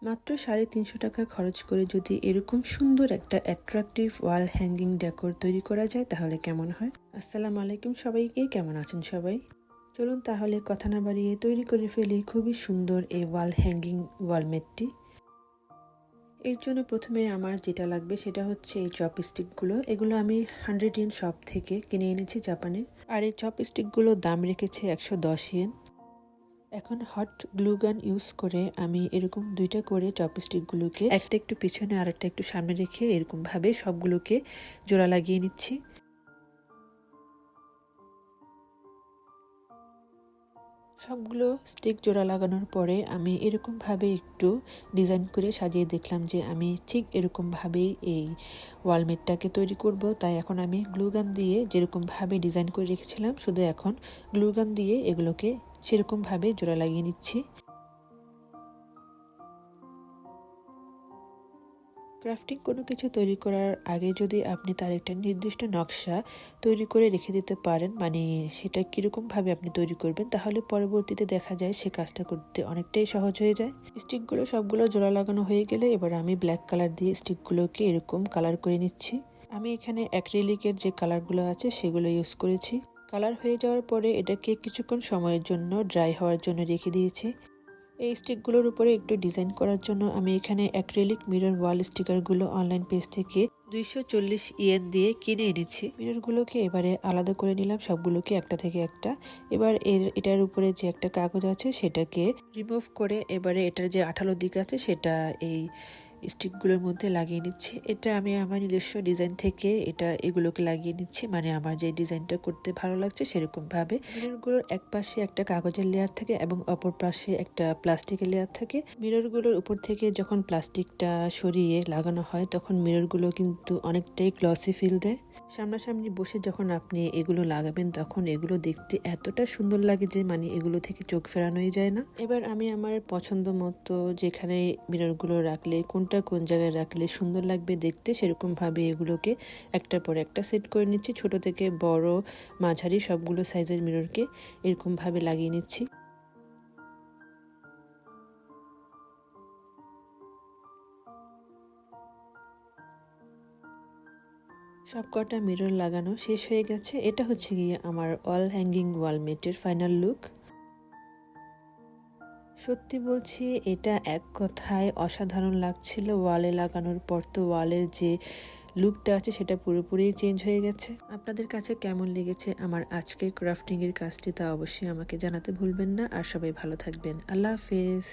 মাত্র 350 টাকা খরচ করে যদি এরকম সুন্দর একটা অ্যাট্রাকটিভ ওয়াল হ্যাঙ্গিং ডেকোর তৈরি করা যায় তাহলে কেমন হয়। আসসালামু আলাইকুম সবাইকে, কেমন আছেন সবাই? চলুন তাহলে কথা না বাড়িয়ে তৈরি করে ফেলি খুবই সুন্দর এই ওয়াল হ্যাঙ্গিং ওয়ালমেটটি। এর জন্য প্রথমে আমার যেটা লাগবে সেটা হচ্ছে এই চপস্টিকগুলো। এগুলো আমি 100 ইয়েন শপ থেকে কিনে এনেছি জাপানের। আর এই চপস্টিকগুলোর দাম রেখেছে 110 ইয়েন। এখন হট গ্লু গান ইউজ করে আমি এরকম দুইটা করে চপস্টিকগুলোকে একটা একটু পিছনে আর একটা একটু সামনে রেখে এরকম ভাবে সবগুলোকে জোড়া লাগিয়ে নিচ্ছি। সবগুলো স্টিক জোড়া লাগানোর পরে আমি এরকম ভাবে একটু ডিজাইন করে সাজিয়ে দেখলাম যে আমি ঠিক এরকম ভাবেই এই ওয়ালমেটটাকে তৈরি করব। তাই এখন আমি গ্লু গান দিয়ে যেরকম ভাবে ডিজাইন করে রেখেছিলাম শুধু এখন গ্লু গান দিয়ে এগুলোকে সেরকম ভাবে জোড়া লাগিয়ে নিচ্ছি। ক্রাফটিং কোনো কিছু তৈরি করার আগে যদি আপনি তার একটা নির্দিষ্ট নকশা তৈরি করে রেখে দিতে পারেন, মানে সেটা কীরকমভাবে আপনি তৈরি করবেন, তাহলে পরবর্তীতে দেখা যায় সে কাজটা করতে অনেকটাই সহজ হয়ে যায়। স্টিকগুলো সবগুলো জোড়া লাগানো হয়ে গেলে এবার আমি ব্ল্যাক কালার দিয়ে স্টিকগুলোকে এরকম কালার করে নিচ্ছি। আমি এখানে অ্যাক্রিলিকের যে কালারগুলো আছে সেগুলো ইউজ করেছি। কালার হয়ে যাওয়ার পরে এটাকে কিছুক্ষণ সময়ের জন্য ড্রাই হওয়ার জন্য রেখে দিয়েছি। এই স্টিকগুলোর উপরে একটু ডিজাইন করার জন্য আমি এখানে অ্যাক্রিলিক মিরর ওয়াল স্টিকারগুলো অনলাইন পেজ থেকে 240 ইয়েন দিয়ে কিনে এনেছি। মিররগুলোকে এবারে আলাদা করে নিলাম সবগুলোকে একটা থেকে একটা। এবার এটার উপরে যে একটা কাগজ আছে সেটাকে রিমুভ করে এবারে এটার যে আঠালো দিক আছে সেটা এই স্টিকগুলোর মধ্যে লাগিয়ে নিচ্ছি। এটা আমি আমার নিজস্ব ডিজাইন থেকে এগুলোকে লাগিয়ে নিচ্ছি, মানে আমার যে ডিজাইনটা করতে ভালো লাগছে সেরকম ভাবে। মিররগুলোর এক পাশে একটা কাগজের লেয়ার থাকে এবং অপর পাশে একটা প্লাস্টিকের লেয়ার থাকে। মিররগুলোর উপর থেকে যখন প্লাস্টিকটা সরিয়ে লাগানো হয় তখন মিররগুলো কিন্তু অনেকটাই গ্লসি ফিল দেয়। সামনাসামনি বসে যখন আপনি এগুলো লাগাবেন তখন এগুলো দেখতে এতটা সুন্দর লাগে যে মানে এগুলো থেকে চোখ ফেরানোই যায় না। এবার আমি আমার পছন্দ মতো যেখানে মিররগুলো রাখলে কোন জায়গায় রাখলে সুন্দর লাগবে দেখতে সেরকম ভাবে এগুলোকে একটার পর একটা সেট করে নিচ্ছি। ছোট থেকে বড় মাঝারি সবগুলো সাইজের মিররকে এরকম ভাবে লাগিয়ে নিচ্ছি। সবকটা মিরর লাগানো শেষ হয়ে গেছে। এটা হচ্ছে গিয়ে আমার ওয়াল হ্যাঙ্গিং ওয়ালমেটের ফাইনাল লুক। সত্যি বলছি এটা এক কথায় অসাধারণ লাগছিল। ওয়ালে লাগানোর পর তো ওয়ালের যে লুকটা আছে সেটা পুরোপুরি চেঞ্জ হয়ে গেছে। আপনাদের কাছে কেমন লেগেছে আমার আজকের ক্রাফটিং এর কাজটি তা অবশ্যই আমাকে জানাতে ভুলবেন না। আর সবাই ভালো থাকবেন। আল্লাহ হাফেজ।